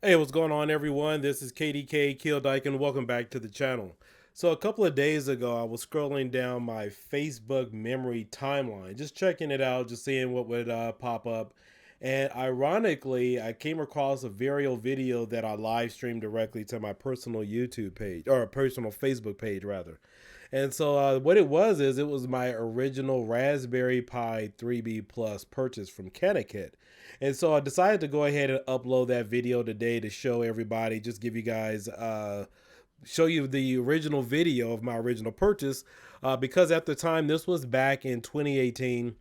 Hey, what's going on, everyone? This is KDK Kildyke, and welcome back to the channel. So, a couple of days ago, I was scrolling down my Facebook memory timeline, just checking it out, just seeing what would pop up. And ironically, I came across a viral video that I live streamed directly to my personal YouTube page, or a personal Facebook page, rather. And so, what it was is it was my original Raspberry Pi 3B Plus purchase from Connecticut. And so I decided to go ahead and upload that video today to show everybody, just give you guys, show you the original video of my original purchase. Because at the time, this was back in 2018.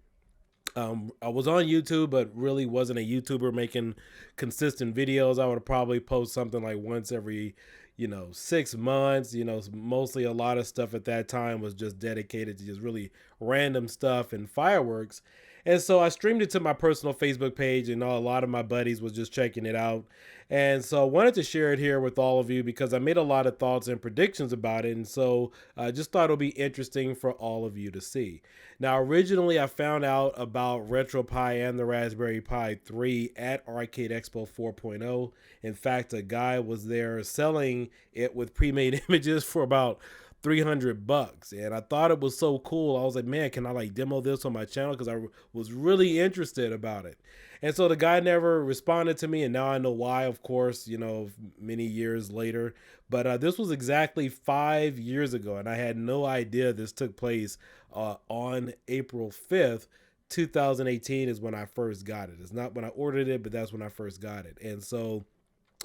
I was on YouTube, but really wasn't a YouTuber making consistent videos. I would probably post something like once every, 6 months. Mostly a lot of stuff at that time was just dedicated to just really random stuff and fireworks. And so I streamed it to my personal Facebook page, and a lot of my buddies was just checking it out. And so I wanted to share it here with all of you because I made a lot of thoughts and predictions about it. And so I just thought it would be interesting for all of you to see. Now, originally, I found out about RetroPie and the Raspberry Pi 3 at Arcade Expo 4.0. In fact, a guy was there selling it with pre-made images for about $300, and I thought it was so cool. I was like, man, can I like demo this on my channel? Because I was really interested about it. And so the guy never responded to me, and now I know why, of course, many years later. But this was exactly 5 years ago, and I had no idea this took place on April 5th. 2018 is when I first got it. It's not when I ordered it, but that's when I first got it. And so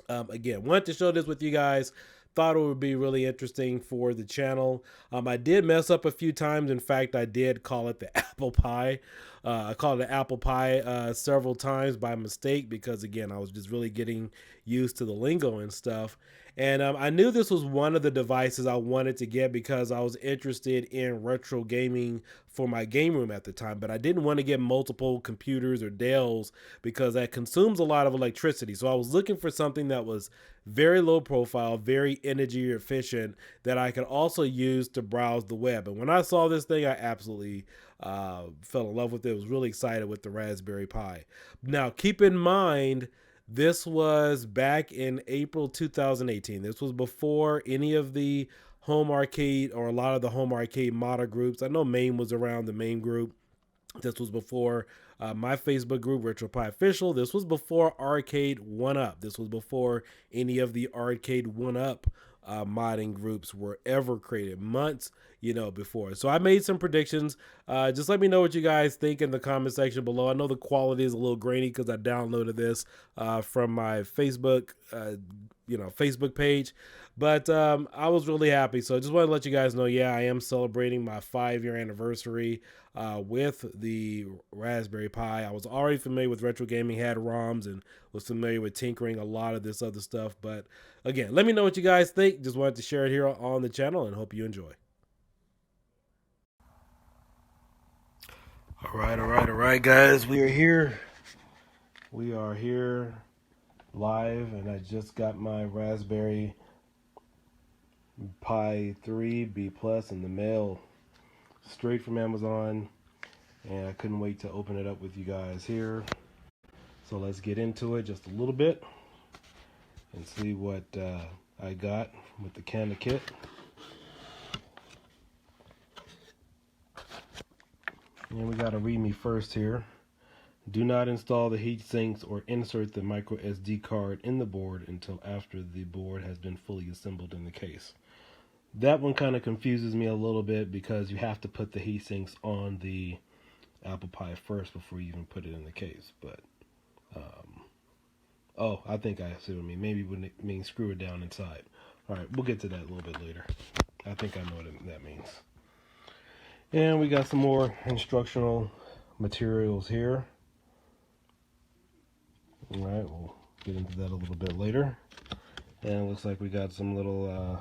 again, wanted to share this with you guys. Thought it would be really interesting for the channel. I did mess up a few times. In fact, I did call it the apple pie. I called it apple pie several times by mistake because, again, I was just really getting used to the lingo and stuff. And I knew this was one of the devices I wanted to get because I was interested in retro gaming for my game room at the time. But I didn't want to get multiple computers or Dells because that consumes a lot of electricity. So I was looking for something that was very low profile, very energy efficient, that I could also use to browse the web. And when I saw this thing, I absolutely fell in love with it. I was really excited with the Raspberry Pi. Now, keep in mind, this was back in April 2018. This was before any of the home arcade or a lot of the home arcade modder groups. I know MAME was around, the MAME group. This was before my Facebook group, RetroPie Official. This was before Arcade One Up. This was before any of the Arcade One Up modding groups were ever created. Months, before. So I made some predictions. Just let me know what you guys think in the comment section below. I know the quality is a little grainy because I downloaded this from my Facebook page. But I was really happy. So I just want to let you guys know, yeah, I am celebrating my 5-year anniversary with the Raspberry Pi. I was already familiar with retro gaming, had ROMs, and was familiar with tinkering a lot of this other stuff. But again, let me know what you guys think. Just wanted to share it here on the channel and hope you enjoy. All right, guys. We are here. We are here live, and I just got my Raspberry Pi 3B Plus in the mail straight from Amazon, and I couldn't wait to open it up with you guys here. So let's get into it just a little bit and see what I got with the Canada kit. And we got a readme first here. Do not install the heat sinks or insert the micro SD card in the board until after the board has been fully assembled in the case. That one kind of confuses me a little bit because you have to put the heat sinks on the Apple Pie first before you even put it in the case. But oh, I think I see what I mean. Maybe when it means screw it down inside. All right, we'll get to that a little bit later. I think I know what that means. And we got some more instructional materials here. All right, we'll get into that a little bit later. And it looks like we got some little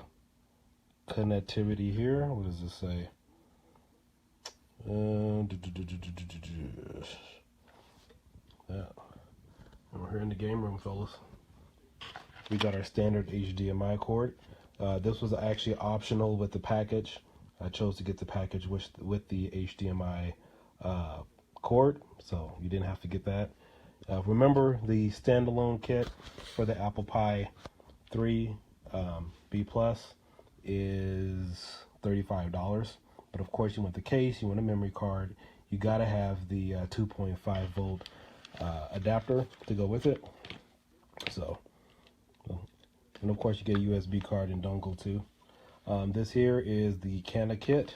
connectivity here. What does this say? Yeah. And we're here in the game room, fellas. We got our standard HDMI cord. This was actually optional with the package. I chose to get the package with the HDMI cord, so you didn't have to get that. Remember, the standalone kit for the Apple Pi 3 B Plus is $35. But of course, you want the case, you want a memory card, you gotta have the 2.5 volt adapter to go with it. So, and of course, you get a USB card and dongle too. This here is the Canna kit,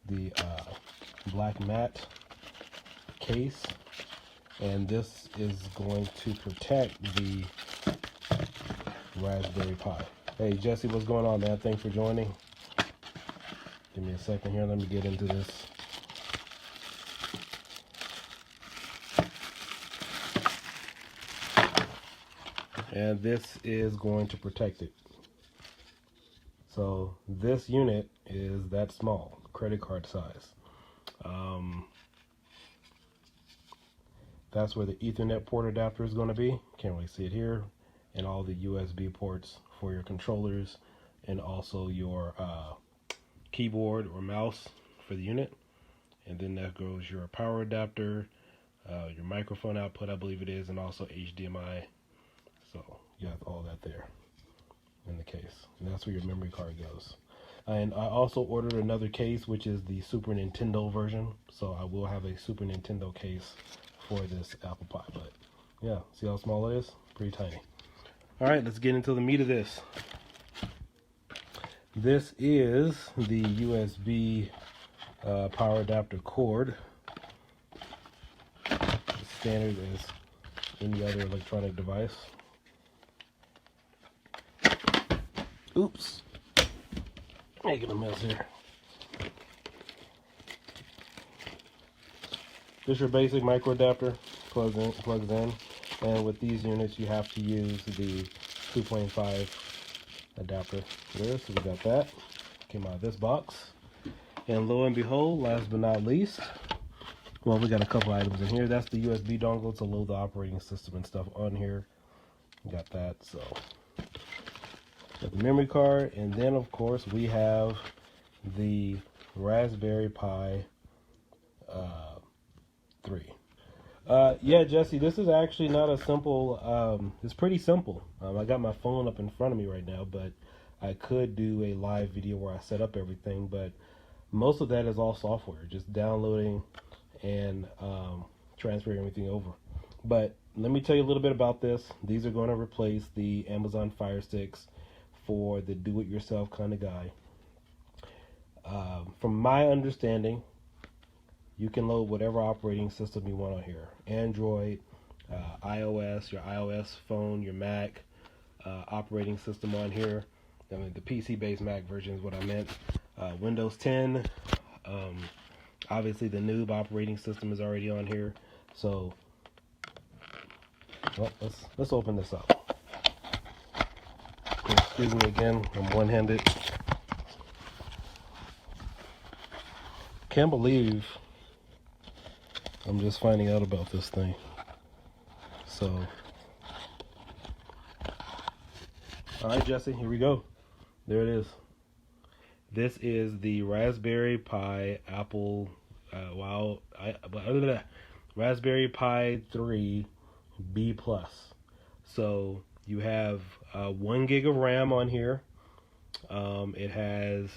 the black matte case, and this is going to protect the Raspberry Pi. Hey Jesse, what's going on, man? Thanks for joining. Give me a second here, let me get into this. And this is going to protect it. So this unit is that small, credit card size. That's where the Ethernet port adapter is going to be. Can't really see it here. And all the USB ports for your controllers, and also your keyboard or mouse for the unit. And then that goes your power adapter, your microphone output, I believe it is, and also HDMI. So you have all that there in the case. And that's where your memory card goes. And I also ordered another case, which is the Super Nintendo version. So I will have a Super Nintendo case for this Apple Pi. But yeah, see how small it is? Pretty tiny. All right, let's get into the meat of this. This is the USB power adapter cord. It's standard as any other electronic device. Oops, making a mess here. This is your basic micro adapter, plugs in, and with these units you have to use the 2.5 adapter there. So we got that, came out of this box. And lo and behold, last but not least, well, we got a couple items in here. That's the USB dongle to load the operating system and stuff on here. Got that. So got the memory card, and then of course we have the Raspberry Pi 3. Yeah, Jesse, this is actually not a simple, it's pretty simple. I got my phone up in front of me right now, but I could do a live video where I set up everything, but most of that is all software, just downloading and transferring everything over. But let me tell you a little bit about this. These are going to replace the Amazon Fire Sticks for the do-it-yourself kind of guy. From my understanding, you can load whatever operating system you want on here. Android, iOS, your iOS phone, your Mac operating system on here. I mean, the PC-based Mac version is what I meant. Windows 10. Obviously, the noob operating system is already on here. So, well, let's open this up. Excuse me again, I'm one-handed. Can't believe I'm just finding out about this thing. So, all right, Jesse, here we go. There it is. This is the Raspberry Pi Apple, Raspberry Pi 3 B Plus. So you have 1 gig of RAM on here. It has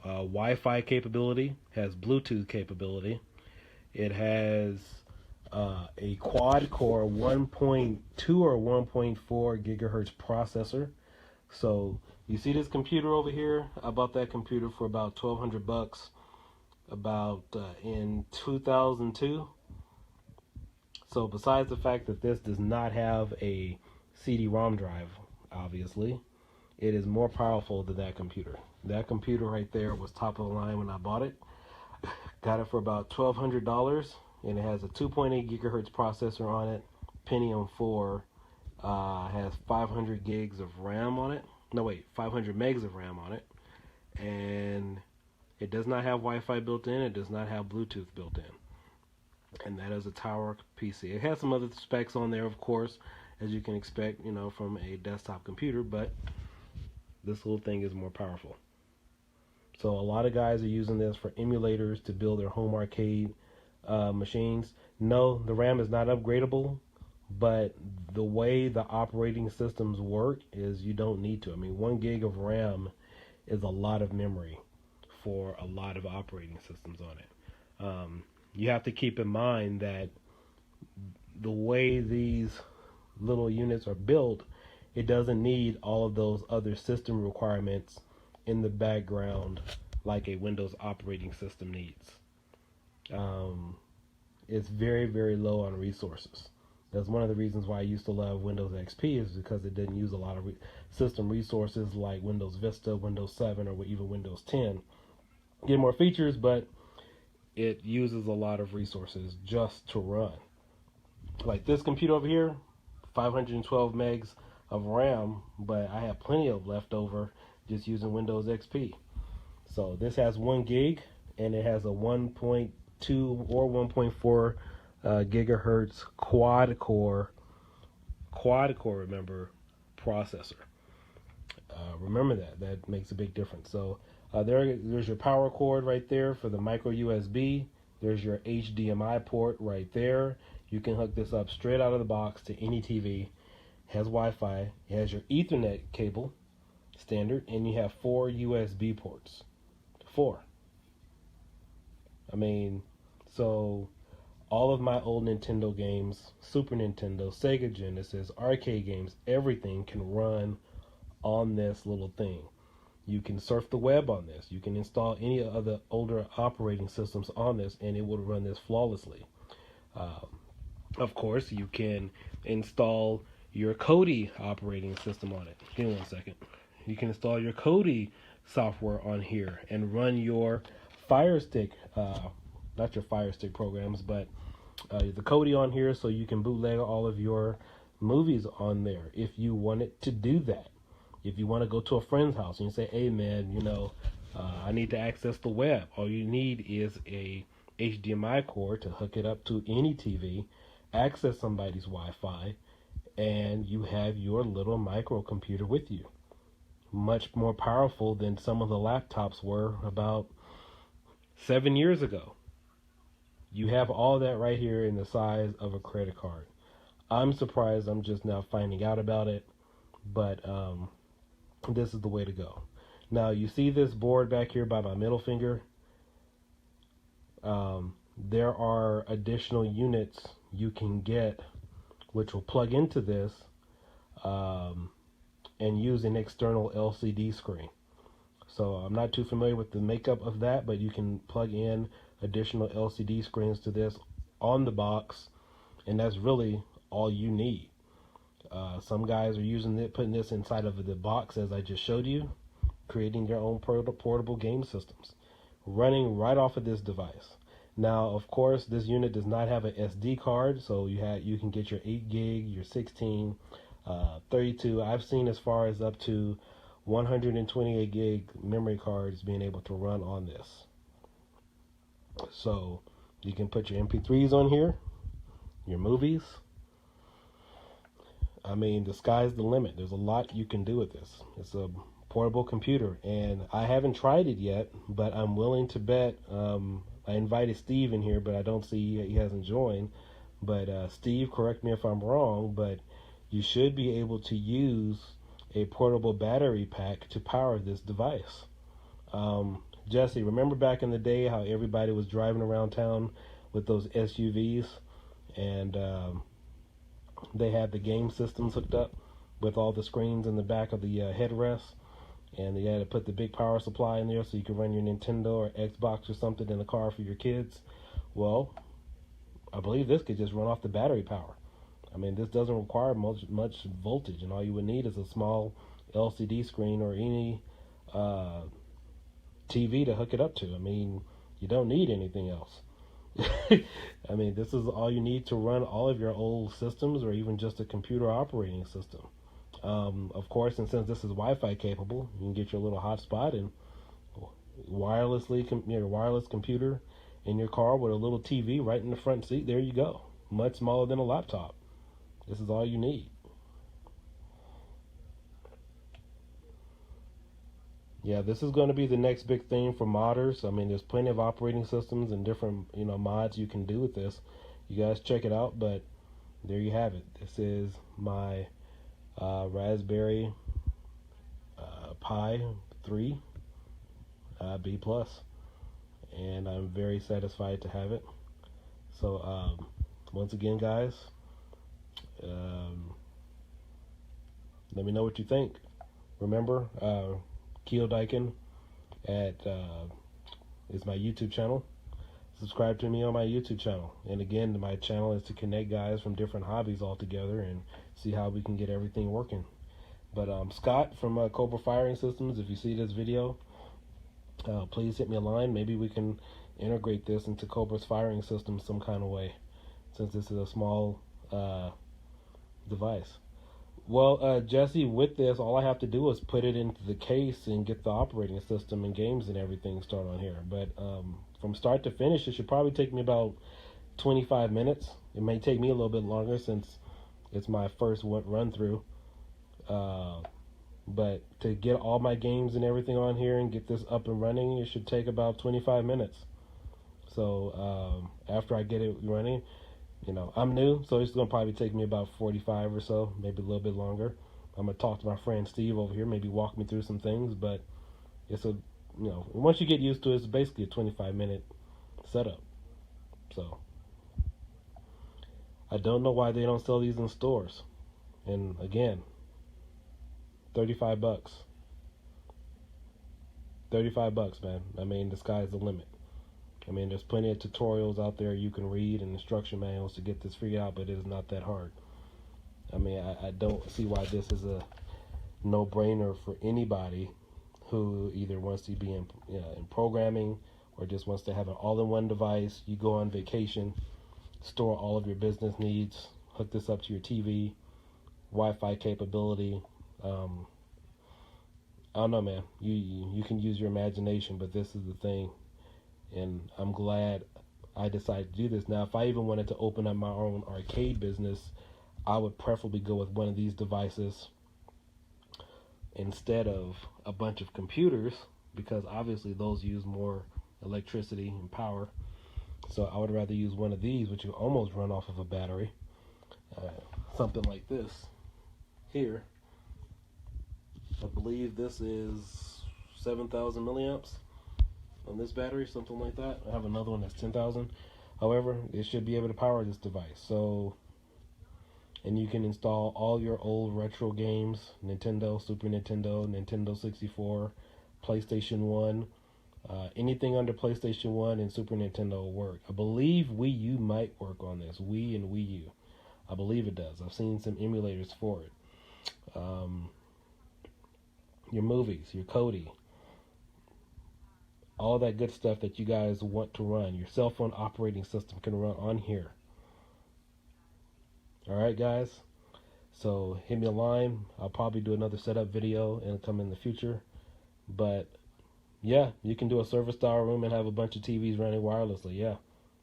Wi-Fi capability, has Bluetooth capability. It has a quad-core 1.2 or 1.4 gigahertz processor. So you see this computer over here? I bought that computer for about $1,200 about in 2002. So besides the fact that this does not have a CD-ROM drive, obviously, it is more powerful than that computer. That computer right there was top of the line when I bought it. Got it for about $1,200, and it has a 2.8 gigahertz processor on it. Pentium 4 has 500 gigs of RAM on it. No, wait, 500 megs of RAM on it. And it does not have Wi-Fi built in. It does not have Bluetooth built in. And that is a tower PC. It has some other specs on there, of course, as you can expect, you know, from a desktop computer, but this little thing is more powerful. So a lot of guys are using this for emulators to build their home arcade machines. No, the RAM is not upgradable, but the way the operating systems work is you don't need to. I mean, 1 gig of RAM is a lot of memory for a lot of operating systems on it. You have to keep in mind that the way these little units are built, it doesn't need all of those other system requirements in the background like a Windows operating system needs. It's very, very low on resources. That's one of the reasons why I used to love Windows XP, is because it didn't use a lot of system resources like Windows Vista, Windows 7, or even Windows 10. Get more features, but it uses a lot of resources just to run. Like this computer over here, 512 megs of RAM, but I have plenty of left over just using Windows XP. So this has 1 gig, and it has a 1.2 or 1.4 gigahertz quad core, remember, processor. Remember that makes a big difference. So there's your power cord right there for the micro USB. There's your HDMI port right there. You can hook this up straight out of the box to any TV. It has Wi-Fi. It has your Ethernet cable, standard, and you have 4 USB ports. 4. I mean, so all of my old Nintendo games, Super Nintendo, Sega Genesis, arcade games, everything can run on this little thing. You can surf the web on this. You can install any other older operating systems on this, and it will run this flawlessly. Of course, you can install your Kodi operating system on it. Give me one second. You can install your Kodi software on here and run your Fire Stick, not your Fire Stick programs, but the Kodi on here, so you can bootleg all of your movies on there if you wanted to do that. If you want to go to a friend's house and you say, hey man, I need to access the web, all you need is a HDMI cord to hook it up to any TV, access somebody's Wi-Fi, and you have your little microcomputer with you. Much more powerful than some of the laptops were about 7 years ago. You have all that right here in the size of a credit card. I'm surprised I'm just now finding out about it, but this is the way to go. Now, you see this board back here by my middle finger? There are additional units you can get which will plug into this and use an external LCD screen. So I'm not too familiar with the makeup of that, but you can plug in additional LCD screens to this on the box, and that's really all you need. Some guys are using it, putting this inside of the box as I just showed you, creating their own portable game systems, running right off of this device. Now, of course, this unit does not have an SD card, so you can get your 8 gig, your 16, 32. I've seen as far as up to 128 gig memory cards being able to run on this. So you can put your MP3s on here, your movies. I mean, the sky's the limit. There's a lot you can do with this. It's a portable computer, and I haven't tried it yet, but I'm willing to bet. I invited Steve in here, but I don't see he hasn't joined. But Steve, correct me if I'm wrong, but you should be able to use a portable battery pack to power this device. Jesse, remember back in the day how everybody was driving around town with those SUVs, and they had the game systems hooked up with all the screens in the back of the headrest, and they had to put the big power supply in there so you could run your Nintendo or Xbox or something in the car for your kids? Well, I believe this could just run off the battery power. I mean, this doesn't require much voltage, and all you would need is a small LCD screen or any TV to hook it up to. I mean, you don't need anything else. I mean, this is all you need to run all of your old systems, or even just a computer operating system. Of course, and since this is Wi-Fi capable, you can get your little hotspot and wireless computer in your car with a little TV right in the front seat. There you go. Much smaller than a laptop. This is all you need. Yeah, this is going to be the next big thing for modders. I mean, there's plenty of operating systems and different, mods you can do with this. You guys check it out, but there you have it. This is my Raspberry Pi 3 B plus, and I'm very satisfied to have it. So once again, guys, let me know what you think. Remember, Keel Dyken at is my YouTube channel. Subscribe to me on my YouTube channel. And again, my channel is to connect guys from different hobbies all together and see how we can get everything working. But Scott from Cobra Firing Systems, if you see this video, please hit me a line. Maybe we can integrate this into Cobra's firing system some kind of way, since this is a small device. Well, Jesse, with this, all I have to do is put it into the case and get the operating system and games and everything started on here. But from start to finish, it should probably take me about 25 minutes. It may take me a little bit longer since it's my first run through. But to get all my games and everything on here and get this up and running, it should take about 25 minutes. So after I get it running, I'm new, so it's going to probably take me about 45 or so, maybe a little bit longer. I'm going to talk to my friend Steve over here, maybe walk me through some things, but it's once you get used to it, it's basically a 25-minute setup. So I don't know why they don't sell these in stores. And again, 35 bucks. 35 bucks, man. I mean, the sky's the limit. I mean, there's plenty of tutorials out there you can read and instruction manuals to get this figured out, but it is not that hard. I mean, I don't see why this is a no-brainer for anybody who either wants to be in programming or just wants to have an all-in-one device. You go on vacation, store all of your business needs, hook this up to your TV, Wi-Fi capability. I don't know, man. You can use your imagination, but this is the thing. And I'm glad I decided to do this. Now, if I even wanted to open up my own arcade business, I would preferably go with one of these devices instead of a bunch of computers, because obviously those use more electricity and power. So I would rather use one of these, which you almost run off of a battery. Something like this here. I believe this is 7,000 milliamps. On this battery, something like that. I have another one that's 10,000. However, it should be able to power this device. So, and you can install all your old retro games, Nintendo, Super Nintendo, Nintendo 64, PlayStation 1, anything under PlayStation 1 and Super Nintendo will work. I believe Wii U might work on this, Wii and Wii U. I believe it does. I've seen some emulators for it. Your movies, your Kodi, all that good stuff that you guys want to run. Your cell phone operating system can run on here. Alright, guys. So hit me a line. I'll probably do another setup video and come in the future. But yeah, you can do a service style room and have a bunch of TVs running wirelessly. Yeah,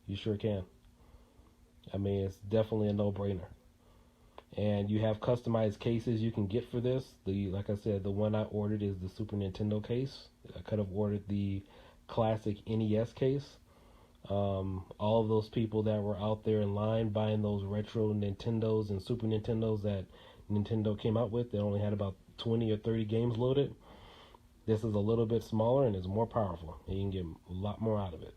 you sure can. I mean, it's definitely a no-brainer. And you have customized cases you can get for this. Like I said, the one I ordered is the Super Nintendo case. I could have ordered the classic NES case. All of those people that were out there in line buying those retro Nintendos and Super Nintendos that Nintendo came out with, they only had about 20 or 30 games loaded. This is a little bit smaller and is more powerful, and you can get a lot more out of it.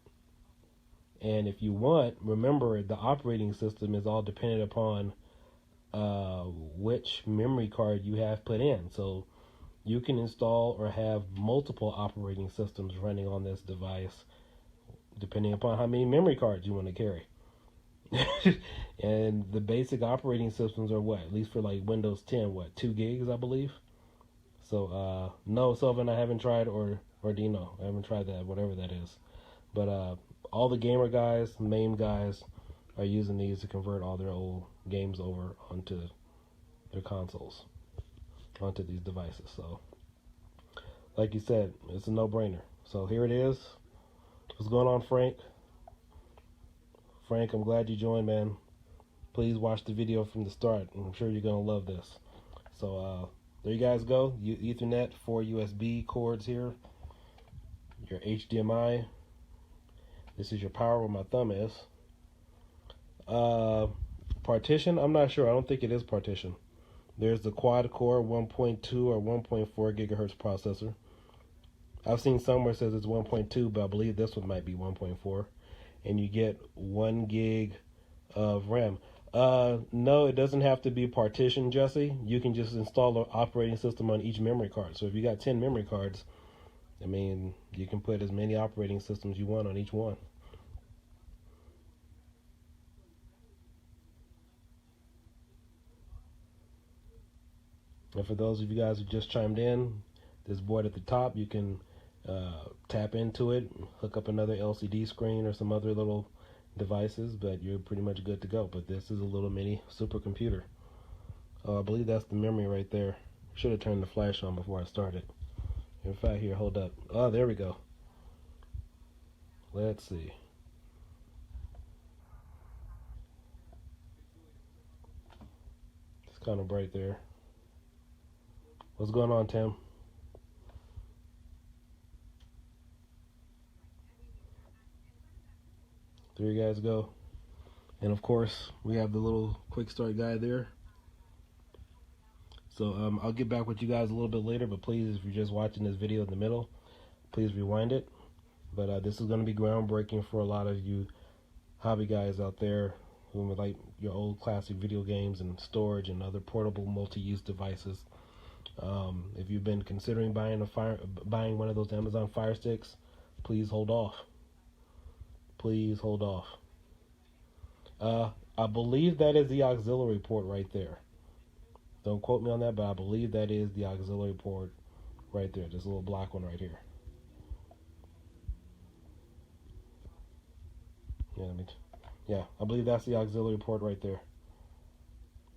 And if you want, remember the operating system is all dependent upon which memory card you have put in. So you can install or have multiple operating systems running on this device depending upon how many memory cards you want to carry. And the basic operating systems are what? At least for like Windows 10, 2 gigs, I believe. So no, Sylvan, I haven't tried, or Dino, I haven't tried that, whatever that is. But all the gamer guys, MAME guys, are using these to convert all their old games over onto their consoles, onto these devices. So, like you said, it's a no-brainer. So here it is. What's going on, Frank? Frank, I'm glad you joined, man. Please watch the video from the start. I'm sure you're going to love this. So, There you guys go. Ethernet, 4 USB cords here. Your HDMI. This is your power where my thumb is. Partition, I'm not sure. I don't think it is partition. There's the quad core 1.2 or 1.4 gigahertz processor. I've seen somewhere it says it's 1.2, but I believe this one might be 1.4. And you get 1 gig of RAM. No, it doesn't have to be partitioned, Jesse. You can just install an operating system on each memory card. So if you got 10 memory cards, I mean, you can put as many operating systems you want on each one. And for those of you guys who just chimed in, this board at the top, you can tap into it, hook up another LCD screen or some other little devices, but you're pretty much good to go. But this is a little mini supercomputer. I believe that's the memory right there. Should have turned the flash on before I started. In fact, here, hold up. Oh, there we go. Let's see. It's kind of bright there. What's going on, Tim? There you guys go. And of course, we have the little quick start guide there. So I'll get back with you guys a little bit later, but please, if you're just watching this video in the middle, please rewind it. But this is going to be groundbreaking for a lot of you hobby guys out there who would like your old classic video games and storage and other portable multi-use devices. If you've been considering buying one of those Amazon Fire Sticks, please hold off. Please hold off. I believe that is the auxiliary port right there. Don't quote me on that, but I believe that is the auxiliary port right there. This little black one right here. Yeah, I believe that's the auxiliary port right there.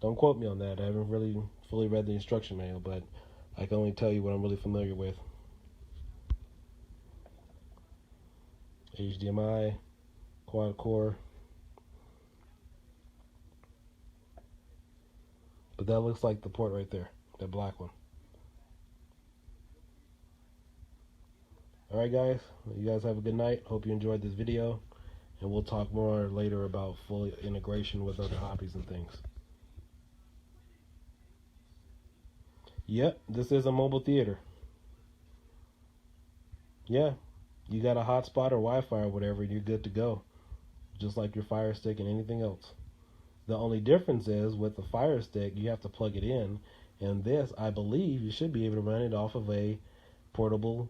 Don't quote me on that. I haven't really fully read the instruction manual, but I can only tell you what I'm really familiar with. HDMI, quad core. But that looks like the port right there, that black one. Alright guys, you guys have a good night. Hope you enjoyed this video. And we'll talk more later about full integration with other hobbies and things. Yep, this is a mobile theater. Yeah, you got a hotspot or Wi-Fi or whatever, and you're good to go. Just like your Fire Stick and anything else. The only difference is with the Fire Stick, you have to plug it in. And this, I believe, you should be able to run it off of a portable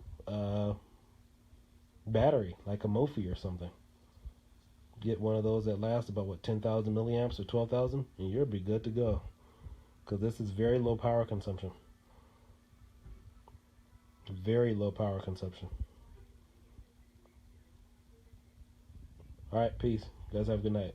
battery, like a Mophie or something. Get one of those that lasts about, what, 10,000 milliamps or 12,000, and you'll be good to go. Because this is very low power consumption. Very low power consumption. Alright, peace. You guys have a good night.